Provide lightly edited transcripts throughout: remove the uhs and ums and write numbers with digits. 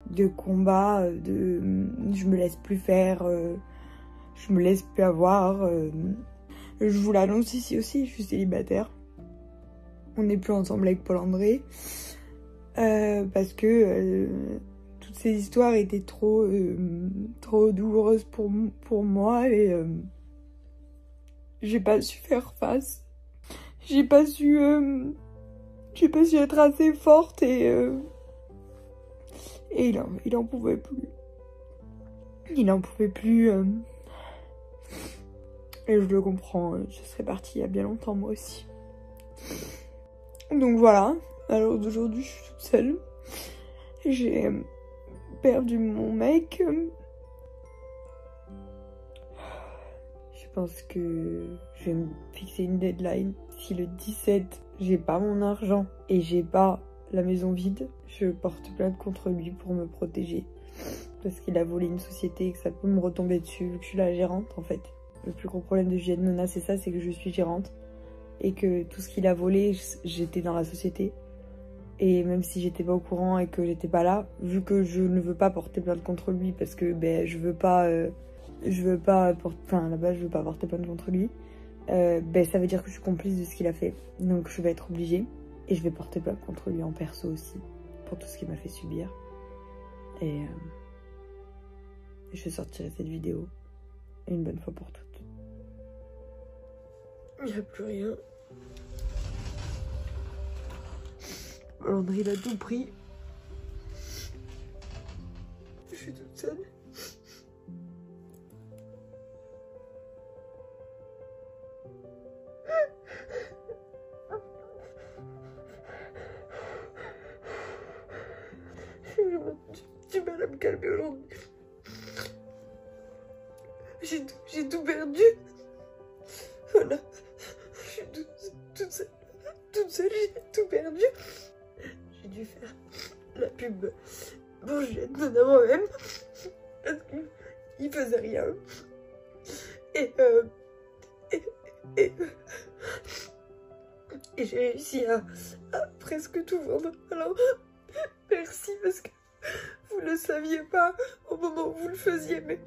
de combat, je me laisse plus faire, je me laisse plus avoir. Je vous l'annonce ici aussi, je suis célibataire. On n'est plus ensemble avec Paul-André parce que toutes ces histoires étaient trop douloureuses pour moi et j'ai pas su faire face. J'ai pas su être assez forte et il en pouvait plus. Il en pouvait plus. Et je le comprends, je serais partie il y a bien longtemps moi aussi. Donc voilà, alors d'aujourd'hui je suis toute seule. J'ai perdu mon mec. Je pense que je vais me fixer une deadline. Si le 17, j'ai pas mon argent et j'ai pas la maison vide, je porte plainte contre lui pour me protéger. Parce qu'il a volé une société et que ça peut me retomber dessus vu que je suis la gérante en fait. Le plus gros problème de Juliette Nona c'est ça, c'est que je suis gérante. Et que tout ce qu'il a volé, j'étais dans la société. Et même si j'étais pas au courant et que j'étais pas là, vu que je ne veux pas porter plainte contre lui parce que ben je veux pas porter plainte contre lui, ben ça veut dire que je suis complice de ce qu'il a fait. Donc je vais être obligée et je vais porter plainte contre lui en perso aussi pour tout ce qu'il m'a fait subir. Et je sortirai cette vidéo une bonne fois pour toutes. Il n'y a plus rien. Landry il a tout pris. Je suis toute seule. J'ai vraiment du mal à me calmer aujourd'hui. J'ai tout perdu. Voilà. Je suis toute seule. Toute seule, j'ai tout perdu. J'ai dû faire la pub pour Juliette Nona moi-même. Parce qu'il faisait rien. Et j'ai réussi à presque tout vendre. Alors, merci parce que vous le saviez pas au moment où vous le faisiez, mais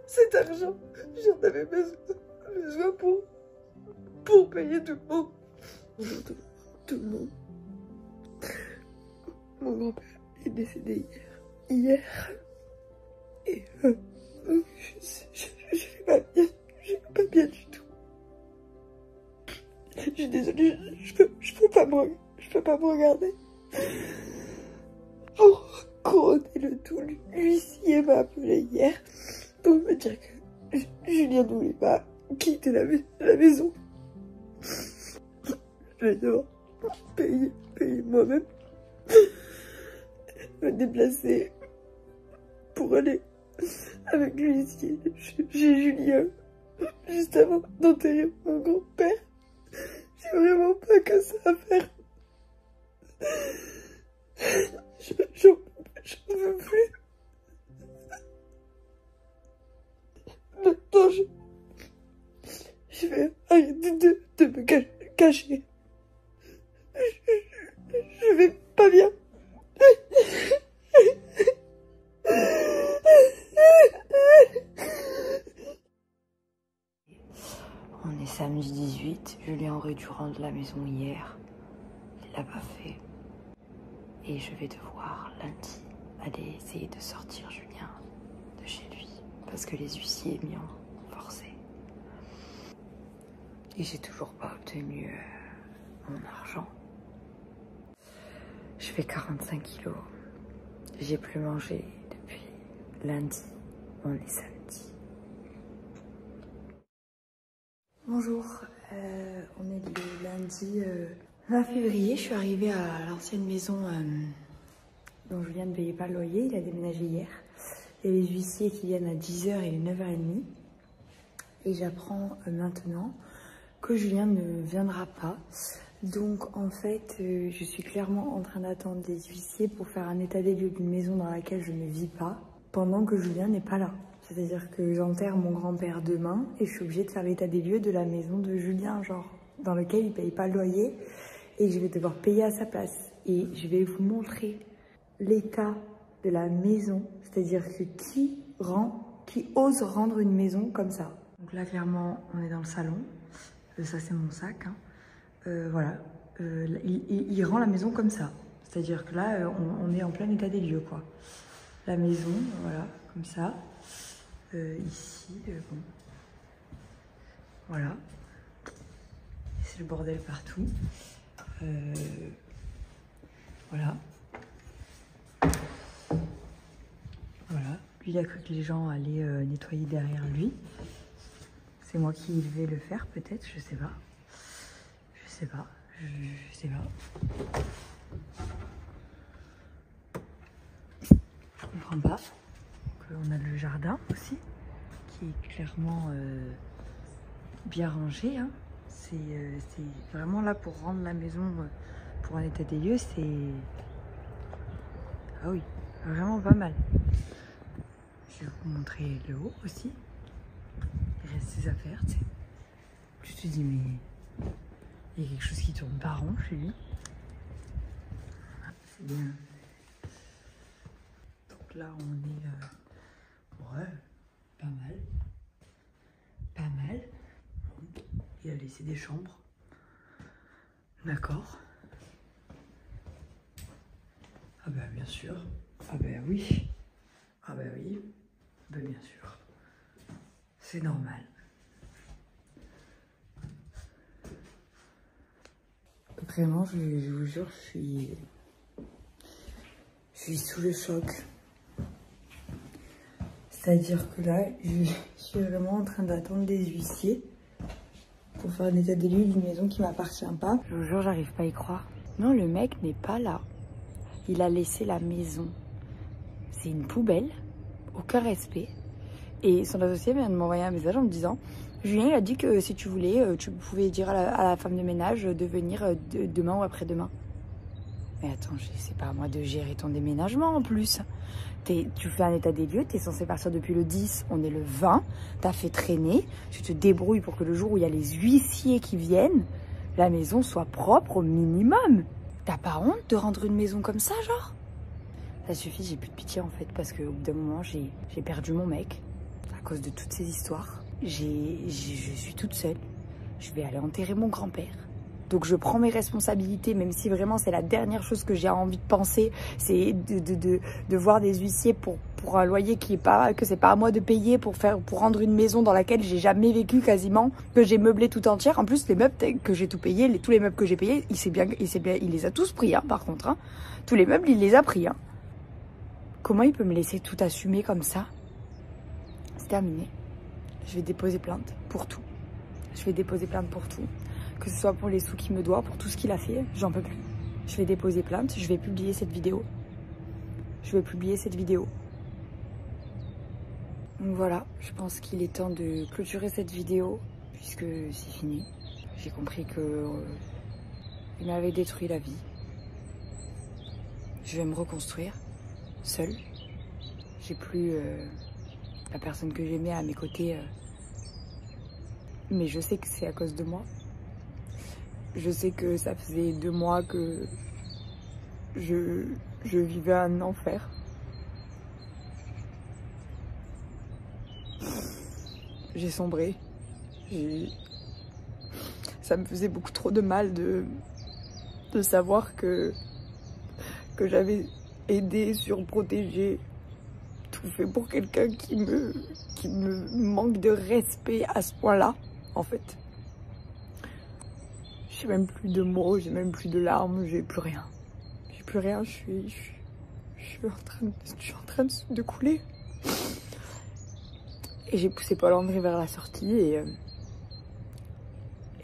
cet argent, j'en avais besoin pour payer tout le monde. Tout le monde. Mon grand-père est décédé hier. Et je vais pas bien. Je vais pas bien du tout. Je suis désolée, je peux pas me regarder. Pour couronner le tout, l'huissier m'a appelé hier pour me dire que Julien ne voulait pas quitter la maison. Je vais devoir payer moi-même, me déplacer pour aller avec l'huissier chez Julien juste avant d'enterrer mon grand-père. J'ai vraiment pas que ça à faire. J'en peux plus. Maintenant, je vais arrêter de me cacher. Je vais pas bien. On est samedi 18, Julien aurait dû rendre la maison hier. Il l'a pas fait. Et je vais devoir lundi aller essayer de sortir Julien de chez lui. Parce que les huissiers m'y ont forcé. Et j'ai toujours pas obtenu mon argent. Je fais 45 kilos. J'ai plus mangé depuis lundi. On est samedi. Bonjour, on est le lundi 20 février. Je suis arrivée à l'ancienne maison dont Julien ne payait pas le loyer. Il a déménagé hier. Il y a les huissiers qui viennent à 10h et 9h30. Et j'apprends maintenant que Julien ne viendra pas. Donc en fait, je suis clairement en train d'attendre des huissiers pour faire un état des lieux d'une maison dans laquelle je ne vis pas pendant que Julien n'est pas là. C'est-à-dire que j'enterre mon grand-père demain et je suis obligée de faire l'état des lieux de la maison de Julien, genre dans lequel il paye pas le loyer et que je vais devoir payer à sa place. Et je vais vous montrer l'état de la maison. C'est-à-dire que qui ose rendre une maison comme ça? Donc là, clairement, on est dans le salon. Ça, c'est mon sac. Hein. Voilà. Il rend la maison comme ça. C'est-à-dire que là, on est en plein état des lieux, quoi. La maison, voilà, comme ça. Ici, bon. Voilà. C'est le bordel partout. Voilà. Voilà. Lui, il a cru que les gens allaient nettoyer derrière lui. C'est moi qui vais le faire, peut-être, je sais pas. Je sais pas. Je sais pas. Je comprends pas. Donc, on a le jardin aussi, qui est clairement bien rangé. Hein. C'est vraiment là pour rendre la maison pour un état des lieux. C'est... Ah oui, vraiment pas mal. Je vais vous montrer le haut aussi. Il reste ses affaires, tu sais. Tu te dis, mais il y a quelque chose qui tourne pas rond chez lui. Ah, c'est bien. Donc là, on est... ouais, pas mal. Pas mal. Il a laissé des chambres. D'accord. Ah bah bien sûr. Ah bah oui. Ah bah oui. Bah bien sûr. C'est normal. Vraiment, je vous jure, je suis sous le choc. C'est-à-dire que là, je suis vraiment en train d'attendre des huissiers pour faire un état des lieux d'une maison qui m'appartient pas. Je vous jure, j'arrive pas à y croire. Non, le mec n'est pas là. Il a laissé la maison. C'est une poubelle, aucun respect. Et son associé vient de m'envoyer un message en me disant: Julien, il a dit que si tu voulais, tu pouvais dire à la femme de ménage de venir demain ou après-demain. Mais attends, c'est pas à moi de gérer ton déménagement en plus. Tu fais un état des lieux, tu es censé partir depuis le 10, on est le 20, tu as fait traîner, tu te débrouilles pour que le jour où il y a les huissiers qui viennent, la maison soit propre au minimum. T'as pas honte de rendre une maison comme ça, genre? Ça suffit, j'ai plus de pitié en fait, parce qu'au bout d'un moment, j'ai perdu mon mec à cause de toutes ces histoires. Je suis toute seule, je vais aller enterrer mon grand-père. Donc je prends mes responsabilités, même si vraiment c'est la dernière chose que j'ai envie de penser, c'est de voir des huissiers pour un loyer qui est pas, que c'est pas à moi de payer pour rendre une maison dans laquelle j'ai jamais vécu quasiment, que j'ai meublé tout entière. En plus les meubles que j'ai tout payé, tous les meubles que j'ai payés, il les a tous pris, hein, par contre. Hein. Tous les meubles il les a pris. Hein. Comment il peut me laisser tout assumer comme ça? C'est terminé. Je vais déposer plainte pour tout. Je vais déposer plainte pour tout. Que ce soit pour les sous qu'il me doit, pour tout ce qu'il a fait, j'en peux plus. Je vais déposer plainte, je vais publier cette vidéo. Je vais publier cette vidéo. Donc voilà, je pense qu'il est temps de clôturer cette vidéo, puisque c'est fini. J'ai compris que il m'avait détruit la vie. Je vais me reconstruire, seule. J'ai plus la personne que j'aimais à mes côtés. Mais je sais que c'est à cause de moi. Je sais que ça faisait 2 mois que je vivais un enfer. J'ai sombré. Ça me faisait beaucoup trop de mal de savoir que j'avais aidé, surprotégé, tout fait pour quelqu'un qui me manque de respect à ce point-là, en fait. J'ai même plus de mots, j'ai même plus de larmes, j'ai plus rien. J'ai plus rien, je suis en train de couler. Et j'ai poussé Paul-André vers la sortie et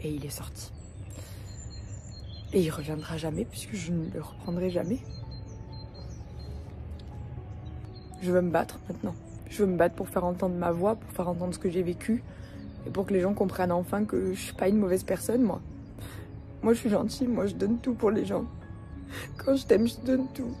il est sorti. Et il reviendra jamais puisque je ne le reprendrai jamais. Je veux me battre maintenant. Je veux me battre pour faire entendre ma voix, pour faire entendre ce que j'ai vécu. Et pour que les gens comprennent enfin que je suis pas une mauvaise personne, moi. Moi, je suis gentille, moi, je donne tout pour les gens. Quand je t'aime, je donne tout.